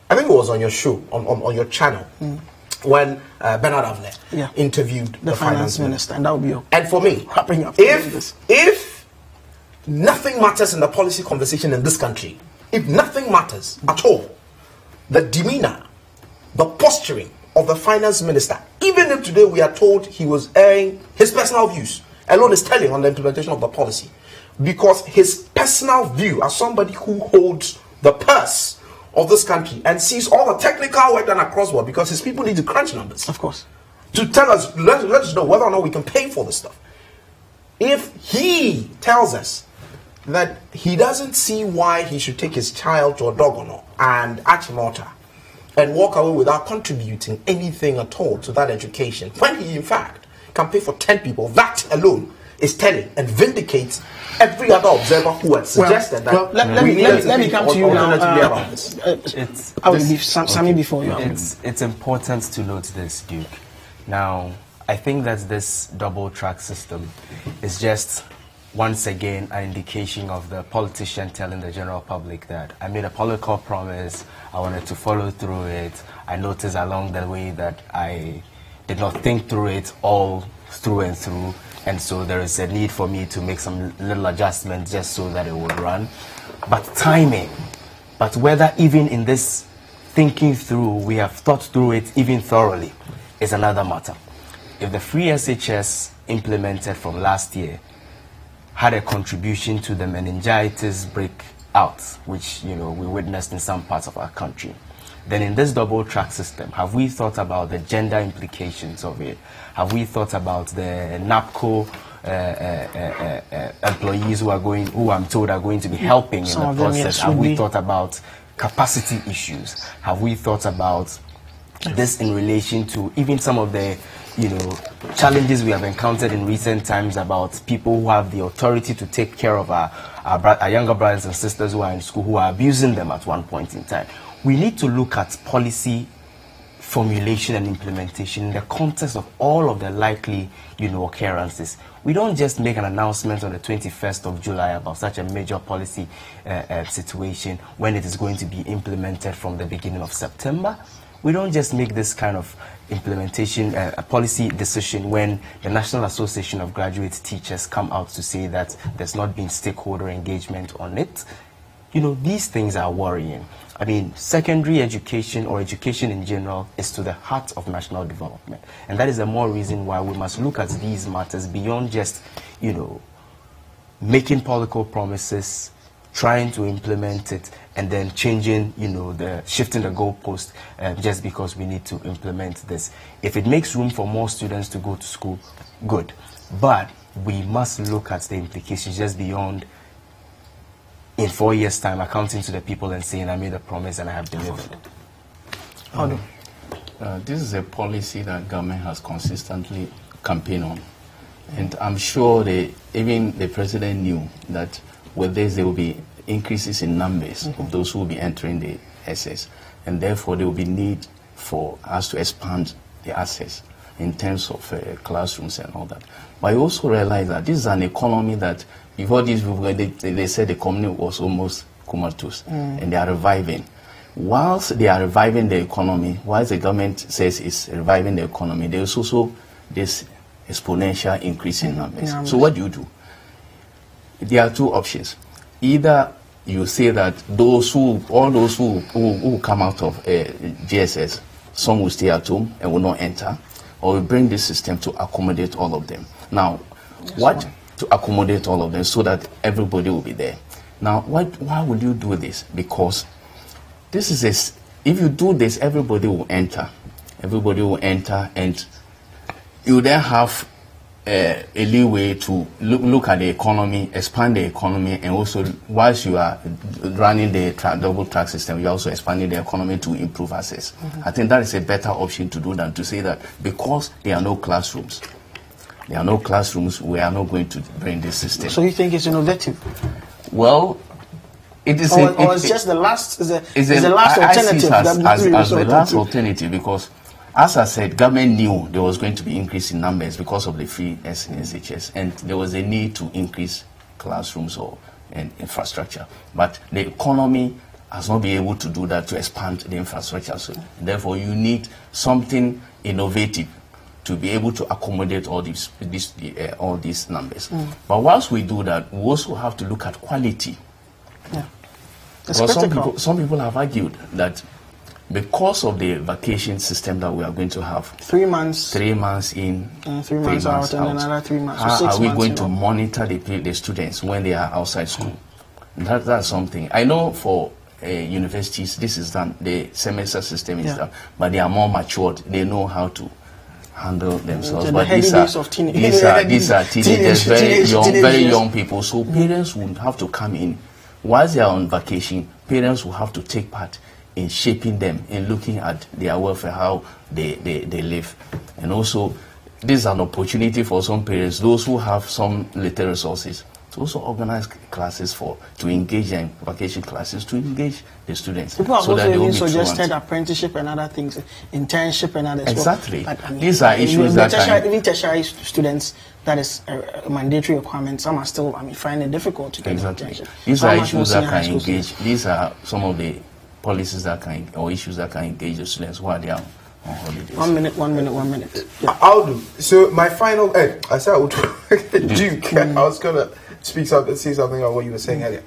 Speaker 2: I think it was on your show, on your channel, when Bernard Avner interviewed the finance minister.
Speaker 1: And that would be okay.
Speaker 2: And for me, if nothing matters in the policy conversation in this country, if nothing matters at all, the demeanor, the posturing of the finance minister, even if today we are told he was airing his personal views, alone is telling on the implementation of the policy. Because his personal view as somebody who holds the purse of this country and sees all the technical work done across the board, because his people need to crunch numbers.
Speaker 1: Of course.
Speaker 2: To tell us, let us know whether or not we can pay for this stuff. If he tells us that he doesn't see why he should take his child to a dogono and Achimota and walk away without contributing anything at all to that education, when he in fact can pay for 10 people, that alone is telling and vindicates every other observer who had suggested that.
Speaker 1: Let me come to you now. I will leave Sammy before you.
Speaker 6: It's important to note this, Duke. Now, I think that this double track system is just once again an indication of the politician telling the general public that I made a political promise, I wanted to follow through it. I noticed along the way that I did not think through it all through and through, and so there is a need for me to make some little adjustments just so that it would run. But timing, but whether even in this thinking through we have thought through it even thoroughly is another matter. If the free SHS implemented from last year had a contribution to the meningitis breakout, which we witnessed in some parts of our country, then in this double track system, have we thought about the gender implications of it? Have we thought about the NAPCO employees who I'm told are going to be helping in the process? Have we thought about capacity issues? Have we thought about this in relation to even some of the challenges we have encountered in recent times about people who have the authority to take care of our younger brothers and sisters who are in school, who are abusing them at one point in time? We need to look at policy formulation and implementation in the context of all of the likely, occurrences. We don't just make an announcement on the 21st of July about such a major policy situation when it is going to be implemented from the beginning of September. We don't just make this kind of implementation policy decision when the National Association of Graduate Teachers come out to say that there's not been stakeholder engagement on it. These things are worrying. I mean, secondary education or education in general is to the heart of national development. And that is the more reason why we must look at these matters beyond just, making political promises, trying to implement it, and then changing, shifting the goalpost just because we need to implement this. If it makes room for more students to go to school, good. But we must look at the implications just beyond, in 4 years' time, accounting to the people and saying, I made a promise and I have delivered.
Speaker 4: This is a policy that government has consistently campaigned on. And I'm sure even the president knew that with this there will be increases in numbers of those who will be entering the SS. And therefore there will be need for us to expand the access in terms of classrooms and all that. But I also realize that this is an economy that before this, they said the economy was almost comatose, and they are reviving. Whilst they are reviving the economy, whilst the government says it's reviving the economy, there is also this exponential increase in numbers. So what do? There are two options. Either you say that all those who come out of GSS, some will stay at home and will not enter, or we bring this system to accommodate all of them. Now, to accommodate all of them so that everybody will be there. Now, why would you do this? Because this is if you do this, everybody will enter. Everybody will enter, and you then have a leeway to look at the economy, expand the economy, and also, whilst you are running the double track system, you're also expanding the economy to improve access. I think that is a better option to do than to say that because there are no classrooms, we are not going to bring this system.
Speaker 1: So you think it's innovative?
Speaker 4: Well, it is.
Speaker 1: Or it's just the last. Is the last alternative?
Speaker 4: I see it as the last alternative because, as I said, government knew there was going to be increase in numbers because of the free SHS, and there was a need to increase classrooms and infrastructure. But the economy has not been able to do that to expand the infrastructure. So therefore, you need something innovative to be able to accommodate all these numbers. But whilst we do that, we also have to look at quality.
Speaker 1: Yeah.
Speaker 4: Because some people have argued that because of the vacation system that we are going to have,
Speaker 1: 3 months,
Speaker 4: 3 months in,
Speaker 1: 3 months out, and another 3 months.
Speaker 4: How
Speaker 1: so 6
Speaker 4: are we
Speaker 1: months,
Speaker 4: going to monitor the students when they are outside school? That's something. I know for universities, this is done. The semester system is done, but they are more matured. They know how to handle themselves. But these are teenagers, very young people. So parents would have to come in. Whilst they are on vacation, parents will have to take part in shaping them, in looking at their welfare, how they live. And also, this is an opportunity for some parents, those who have some little resources, to also organize classes to engage in vacation classes, to engage the students.
Speaker 1: People have also even suggested apprenticeship and other things, internship and others.
Speaker 4: Exactly.
Speaker 1: Well, but,
Speaker 4: these are issues that
Speaker 1: even tertiary students, that is a mandatory requirement. Some are still, find it difficult to get internship.
Speaker 4: These are issues that can engage. These are some of the policies that can, or issues that can engage the students while they are on holidays.
Speaker 1: 1 minute. Yeah.
Speaker 2: I'll do. So my final, I said I would Duke. I was gonna say something about what you were saying earlier.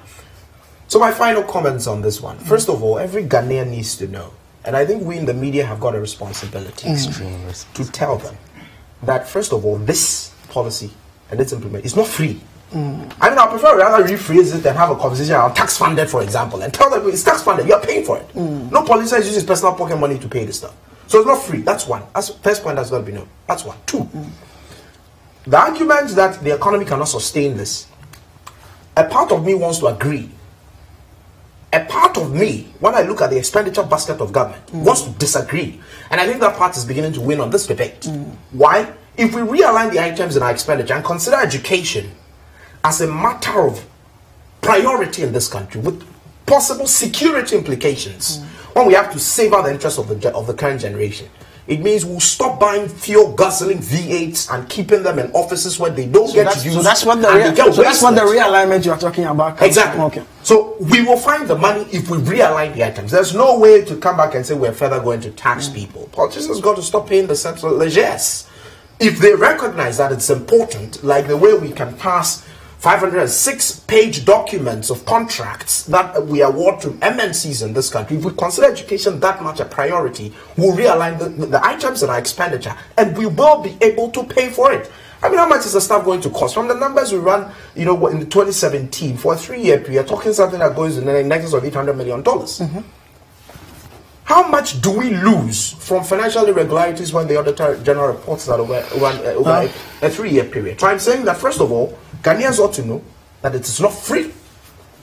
Speaker 2: So my final comments on this one. First of all, every Ghanaian needs to know, and I think we in the media have got a responsibility to tell them that, first of all, this policy and its implementation is not free. I prefer rather rephrase it than have a conversation around tax funded, for example, and tell them it's tax funded, you're paying for it. No politician uses personal pocket money to pay this stuff. So it's not free. That's one. That's first point that's got to be known. That's one. Two, the argument that the economy cannot sustain this, a part of me wants to agree. A part of me, when I look at the expenditure basket of government, wants to disagree. And I think that part is beginning to win on this debate. Why? If we realign the items in our expenditure and consider education as a matter of priority in this country with possible security implications, when we have to savor the interests of the current generation, it means we'll stop buying fuel, gasoline, V8s and keeping them in offices where they don't get to use.
Speaker 1: So that's what the realignment you are talking about.
Speaker 2: Exactly. Okay. So we will find the money if we realign the items. There's no way to come back and say we're further going to tax people. Politicians got to stop paying the central leges. If they recognize that it's important, like the way we can pass 506-page documents of contracts that we award to MNCs in this country, if we consider education that much a priority, we'll realign the items in our expenditure and we will be able to pay for it. I mean, how much is the stuff going to cost? From the numbers we run, in 2017, for a 3-year period, talking something that goes in the excess of $800 million. How much do we lose from financial irregularities when the Auditor General reports that over a 3-year period? So I'm saying that, first of all, Ghanaians ought to know that it is not free.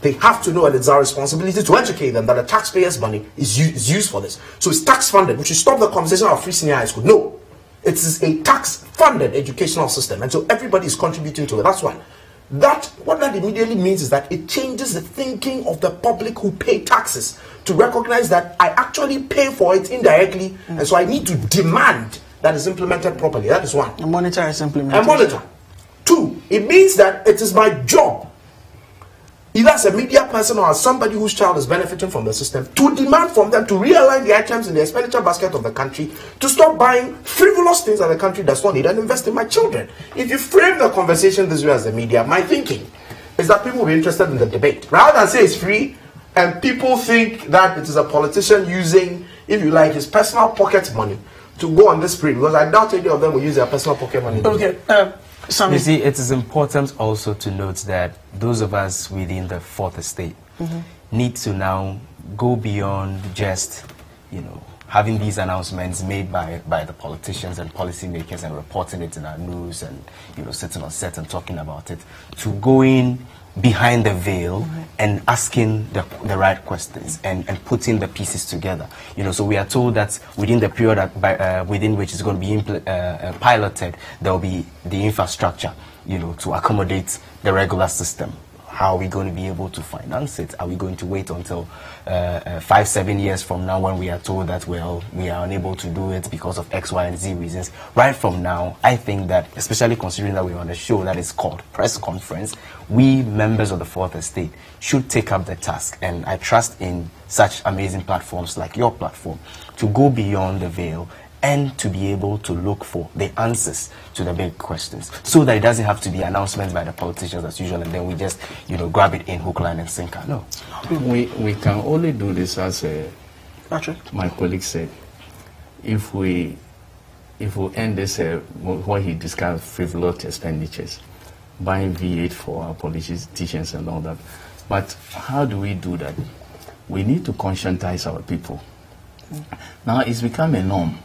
Speaker 2: They have to know, and it's our responsibility to educate them that the taxpayers' money is used for this. So it's tax-funded. We should stop the conversation about free senior high school. No. It is a tax-funded educational system, and so everybody is contributing to it. That's one. What that immediately means is that it changes the thinking of the public who pay taxes to recognize that I actually pay for it indirectly, and so I need to demand that it's implemented properly. That is one.
Speaker 1: And monitor its implementation.
Speaker 2: And monitor. 2, it means that it is my job, either as a media person or as somebody whose child is benefiting from the system, to demand from them to realign the items in the expenditure basket of the country, to stop buying frivolous things that the country does not need and invest in my children. If you frame the conversation this way as the media, my thinking is that people will be interested in the debate. Rather than say it's free, and people think that it is a politician using, if you like, his personal pocket money to go on this spree, because I doubt any of them will use their personal pocket money.
Speaker 1: Okay.
Speaker 6: You see, it is important also to note that those of us within the fourth estate need to now go beyond just, having these announcements made by the politicians and policymakers and reporting it in our news and, sitting on set and talking about it, to going behind the veil and asking the right questions and putting the pieces together. So we are told that within the period within which it's going to be piloted, there will be the infrastructure, to accommodate the regular system. How are we going to be able to finance it? Are we going to wait until 5-7 years from now when we are told that, well, we are unable to do it because of X, Y, and Z reasons? Right from now, I think that, especially considering that we're on a show that is called Press Conference, we members of the Fourth Estate should take up the task. And I trust in such amazing platforms like your platform to go beyond the veil and to be able to look for the answers to the big questions, so that it doesn't have to be announcements by the politicians as usual, and then we just, grab it in hook, line, and sinker. No.
Speaker 4: We can only do this, as my colleague said, if we end this, what he described, frivolous expenditures, buying V8 for our politicians and all that. But how do we do that? We need to conscientize our people. Now it's become a norm.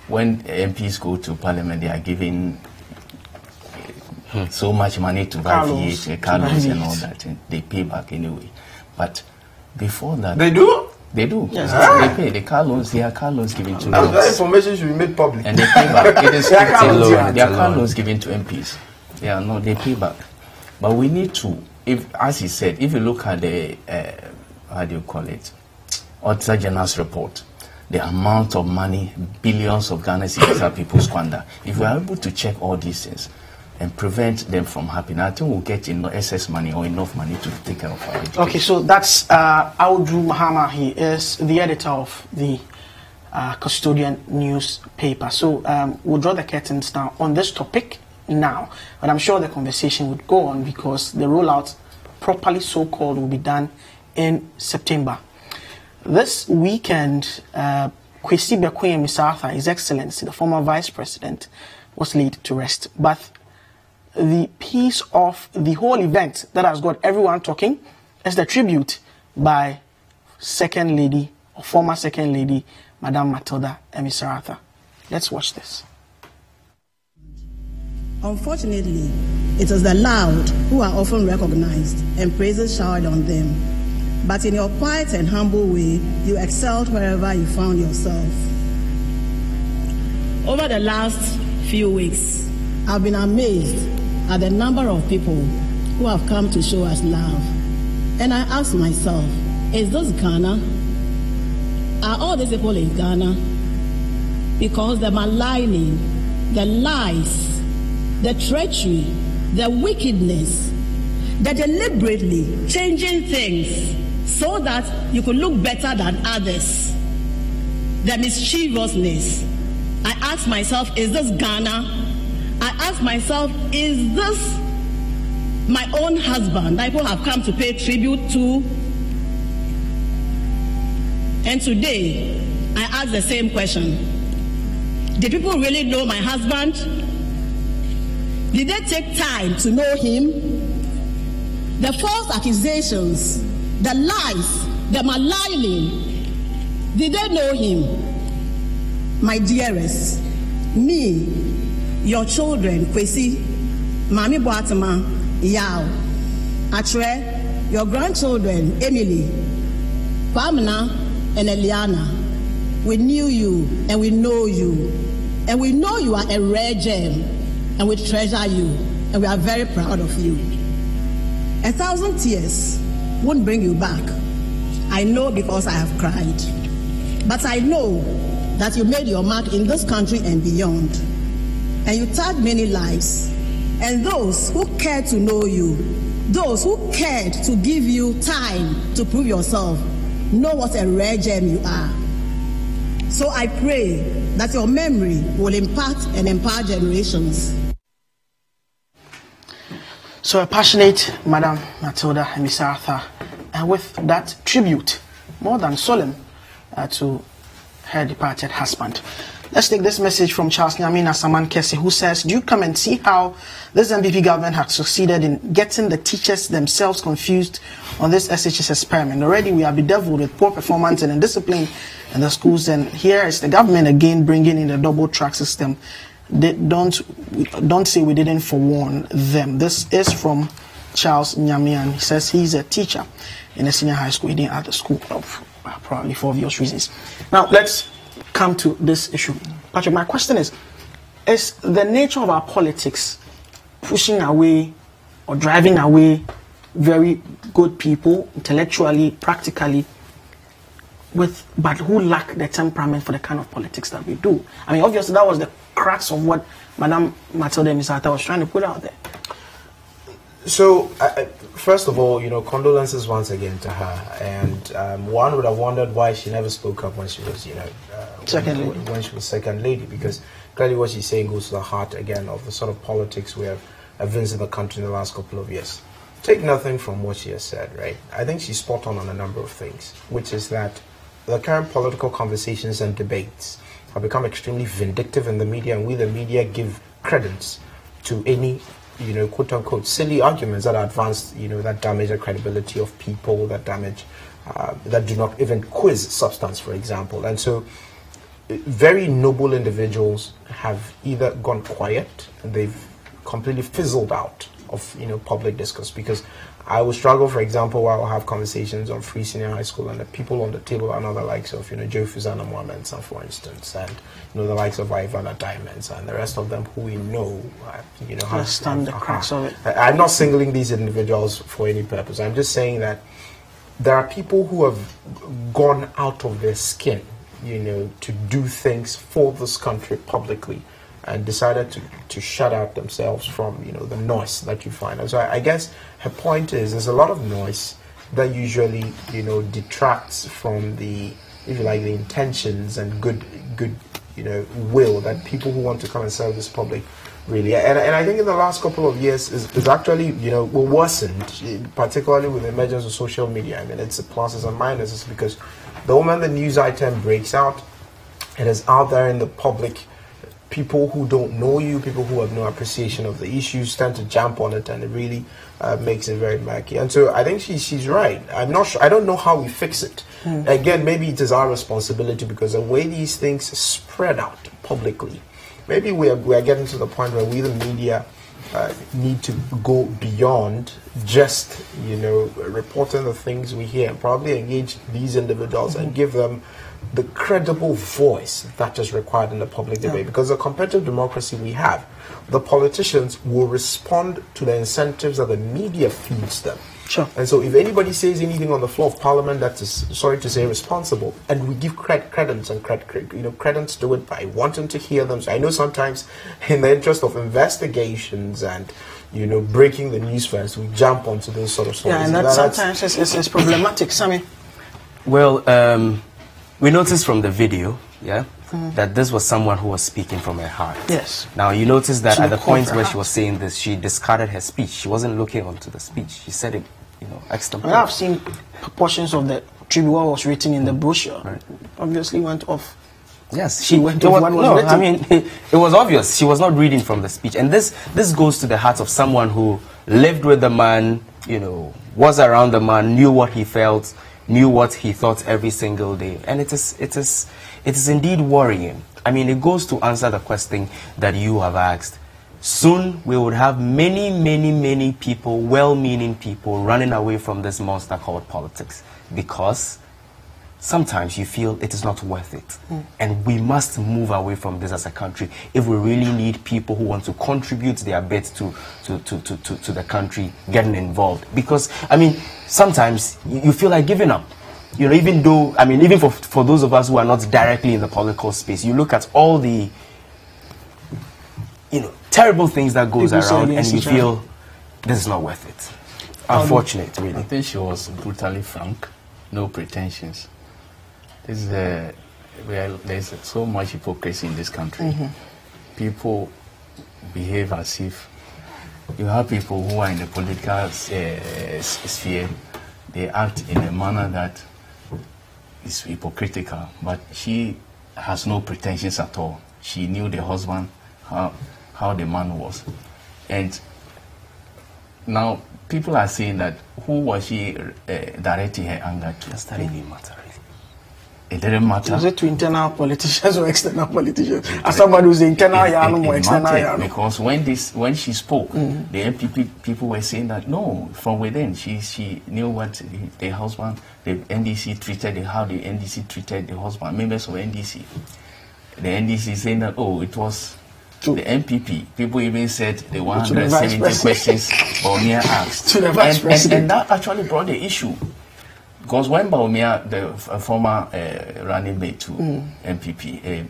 Speaker 4: When MPs go to Parliament, they are giving so much money to buy V8, car loans and all that, and they pay back anyway. But before that...
Speaker 2: They do?
Speaker 4: They do.
Speaker 1: Yes.
Speaker 4: They pay. They are car loans given to them.
Speaker 2: That information should be made public.
Speaker 4: And they pay back. It is car loans given to MPs. They pay back. But we need to, as he said, if you look at the, Auditor General's report, the amount of money, billions of Ghana cedis that people squander. If we are able to check all these things and prevent them from happening, I think we'll get excess money or enough money to take care of our education.
Speaker 1: Okay, so that's Audru Mahama. He is the editor of the Custodian newspaper. So we'll draw the curtains down on this topic now, but I'm sure the conversation would go on because the rollout, properly so-called, will be done in September. This weekend, Kwesi Amissah-Arthur, His Excellency, the former Vice President, was laid to rest. But the piece of the whole event that has got everyone talking is the tribute by Second Lady, or former Second Lady, Madame Matilda Amissah-Arthur. Let's watch this.
Speaker 11: Unfortunately, it is the loud who are often recognized and praises showered on them. But in your quiet and humble way, you excelled wherever you found yourself. Over the last few weeks, I've been amazed at the number of people who have come to show us love. And I ask myself, is this Ghana? are all these people in Ghana because the maligning, the lies, the treachery, the wickedness, the deliberately changing things so that you could look better than others, the mischievousness. I ask myself, is this Ghana? I ask myself, is this my own husband that people have come to pay tribute to? And today, I ask the same question. Did people really know my husband? Did they take time to know him? The false accusations, the lies, the maligning, did they know him? My dearest, me, your children, Kwesi, Mami Boatema, Yao, Atre, your grandchildren, Emily, Pamela, and Eliana, we knew you and we know you. And we know you are a rare gem and we treasure you and we are very proud of you. 1,000 tears won't bring you back. I know because I have cried. But I know that you made your mark in this country and beyond. And you touched many lives. And those who cared to know you, those who cared to give you time to prove yourself, know what a rare gem you are. So I pray that your memory will impact and empower generations.
Speaker 1: So a passionate Madam Matilda Amissah-Arthur, and with that tribute, more than solemn, to her departed husband. Let's take this message from Charles Nyamina Saman-Kese, who says, do you come and see how this MPP government has succeeded in getting the teachers themselves confused on this SHS experiment? Already we are bedeviled with poor performance and indiscipline in the schools, and here is the government again bringing in the double track system. Don't say we didn't forewarn them. This is from Charles Nyamian. He says he's a teacher in a senior high school. He didn't at the school of probably for obvious reasons. Now let's come to this issue. Patrick, my question is the nature of our politics pushing away or driving away very good people intellectually, practically, but who lack the temperament for the kind of politics that we do? I mean, obviously that was the crux of what Madam Matilda Amissah-Arthur was trying to put out there.
Speaker 2: So, first of all, condolences once again to her. And one would have wondered why she never spoke up when she was, when she was second lady, because clearly what she's saying goes to the heart again of the sort of politics we have evinced in the country in the last couple of years. Take nothing from what she has said, right? I think she's spot on a number of things, which is that the current political conversations and debates have become extremely vindictive in the media, and we, the media, give credence to any quote unquote silly arguments that are advanced, that damage the credibility of people, that damage, that do not even quiz substance, for example. And so very noble individuals have either gone quiet, they've completely fizzled out of, public discourse, because I will struggle, for example, while I'll have conversations on Free Senior High School, and the people on the table are not the likes of, Joe Fuzana Mohamed, for instance, and, the likes of Ivana Diamonds, and the rest of them who we know,
Speaker 1: understand the crux of it.
Speaker 2: I'm not singling these individuals for any purpose. I'm just saying that there are people who have gone out of their skin, to do things for this country publicly, and decided to shut out themselves from, the noise that you find. And so I guess her point is there's a lot of noise that usually, detracts from the, if you like, the intentions and good, will that people who want to come and serve this public really. And I think in the last couple of years is actually, worsened, particularly with the emergence of social media. I mean, it's the pluses and minuses, because the moment the news item breaks out, it is out there in the public. People who don't know you, people who have no appreciation of the issues, tend to jump on it, and it really makes it very murky. And so I think she's right. I'm not sure. I don't know how we fix it. Again, maybe it is our responsibility, because the way these things spread out publicly, maybe we are getting to the point where we, the media, need to go beyond just reporting the things we hear, and probably engage these individuals and give them the credible voice that is required in the public debate. Because the competitive democracy we have, the politicians will respond to the incentives that the media feeds them.
Speaker 1: Sure.
Speaker 2: And so if anybody says anything on the floor of Parliament that is, sorry to say, responsible, and we give credence to it by wanting to hear them. So I know sometimes in the interest of investigations and, you know, breaking the news first, we jump onto those sort of stories.
Speaker 1: Yeah, and that sometimes is problematic, Sammy.
Speaker 6: Well, we noticed from the video, that this was someone who was speaking from her heart.
Speaker 1: Yes.
Speaker 6: Now, you notice that at the point where she was saying this, she discarded her speech. She wasn't looking onto the speech. She said it, you know, extra.
Speaker 1: I've seen portions of the tribute what was written in the brochure. Right. Obviously went off.
Speaker 6: Yes, she went off. I mean, it was obvious. She was not reading from the speech. And this goes to the heart of someone who lived with the man, you know, was around the man, knew what he felt, knew what he thought every single day. And it is indeed worrying. I mean, it goes to answer the question that you have asked. Soon we would have many people, well-meaning people, running away from this monster called politics, because sometimes you feel it is not worth it. And we must move away from this as a country if we really need people who want to contribute their bit to the country getting involved. Because, I mean, sometimes you feel like giving up. You know, even though, I mean, even for those of us who are not directly in the political space, you look at all the, you know, terrible things that goes around and you feel this is not worth it. Unfortunate, really.
Speaker 4: I think she was brutally frank, no pretensions. There's so much hypocrisy in this country. People behave as if you have people who are in the political sphere, they act in a manner that is hypocritical, but she has no pretensions at all. She knew the husband, how the man was. And now people are saying that who was she directing her anger to?
Speaker 6: That didn't matter.
Speaker 4: It didn't matter.
Speaker 1: Was it to internal politicians or external politicians? As somebody who's internal Yano or external Yano?
Speaker 4: Because when she spoke, the MPP people were saying that no, from within she knew what the husband, the NDC treated, how the NDC treated the husband, members of NDC. The NDC saying that it was the MPP. People even said the 170 questions Baumia asked, and that actually brought the issue. Because when Baumia, the former running mate to MPP,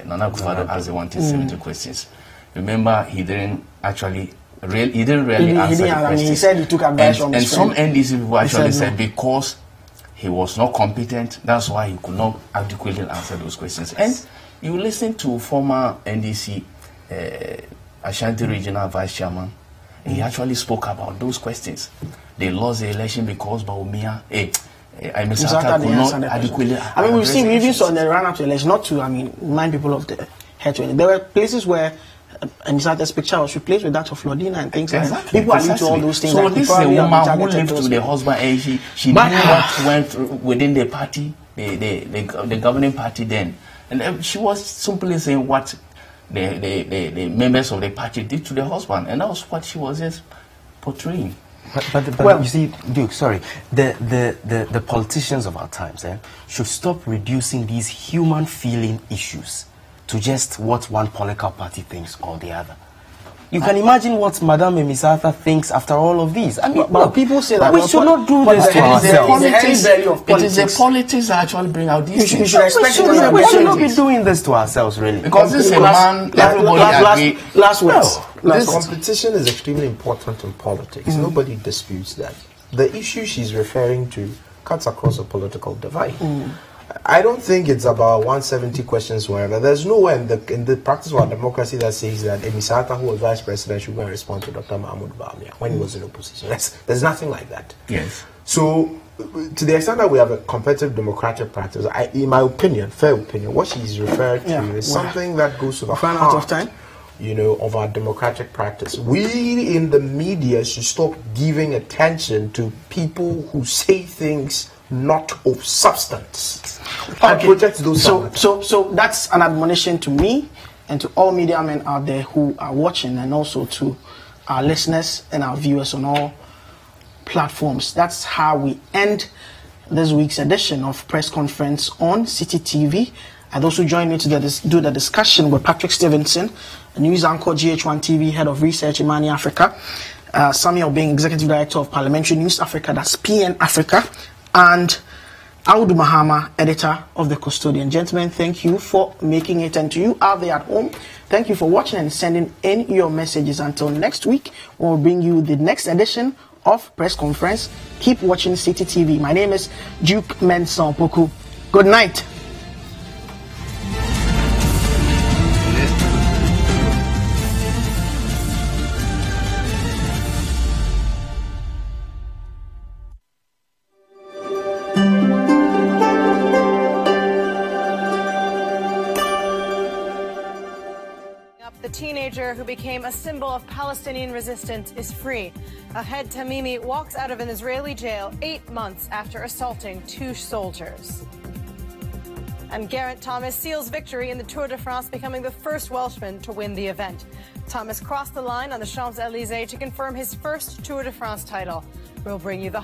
Speaker 4: Nana Akufo-Addo asked the 170 questions, remember he didn't really answer the questions.
Speaker 1: He said he took advice from his friend.
Speaker 4: And some NDC people actually said because he was not competent, that's why he could not adequately answer those questions. And you listen to former NDC Ashanti Regional Vice Chairman, he actually spoke about those questions. They lost the election because Baumia, Amissah-Arthur could not adequately.
Speaker 1: I mean, we even saw in the run-up to the election, not to, remind people of the head-to-head. There were places where Amissah-Arthur's picture was replaced with that of Lodina and things like that. People are into all those things.
Speaker 4: So this is a woman who lived with the husband, and she knew what went within the party, the governing party then. And she was simply saying what the members of the party did to the husband, and that was what she was just portraying.
Speaker 6: But you see, Duke, sorry, the politicians of our times should stop reducing these human feeling issues to just what one political party thinks or the other. You can imagine what Madame Amissah-Arthur thinks after all of these. I mean,
Speaker 1: but people say that
Speaker 6: we should not do this to ourselves.
Speaker 4: It is the politics that actually bring out these things.
Speaker 6: We should not be doing this to ourselves, really.
Speaker 4: Because this is a man, everybody agrees.
Speaker 1: Last words.
Speaker 2: This competition is extremely important in politics. Nobody disputes that. The issue she's referring to cuts across a political divide. I don't think it's about 170 questions wherever. There's nowhere in the practice of our democracy that says that Amissah-Arthur, who was vice president, should go and respond to Dr. Mahmoud Bawumia when he was in opposition. There's nothing like that.
Speaker 4: Yes.
Speaker 2: So, to the extent that we have a competitive democratic practice, in my opinion, fair opinion, what she's referred to is something that goes to the heart
Speaker 1: of time.
Speaker 2: Of our democratic practice. We in the media should stop giving attention to people who say things not of substance. And project those.
Speaker 1: So that's an admonition to me and to all media men out there who are watching, and also to our listeners and our viewers on all platforms. That's how we end this week's edition of Press Conference on City TV. And those who join me to do the discussion were Patrick Stevenson, news anchor GH1 TV, head of research Imani Africa, Samuel being Executive Director of Parliamentary News Africa, that's PN Africa, and Audu Mahama, Editor of The Custodian. Gentlemen, thank you for making it, and to you out there at home, thank you for watching and sending in your messages. Until next week, we'll bring you the next edition of Press Conference. Keep watching City TV. My name is Jean Mensa. Good night.
Speaker 12: The teenager who became a symbol of Palestinian resistance is free. Ahed Tamimi walks out of an Israeli jail 8 months after assaulting 2 soldiers. And Geraint Thomas seals victory in the Tour de France, becoming the first Welshman to win the event. Thomas crossed the line on the Champs-Élysées to confirm his first Tour de France title. We'll bring you the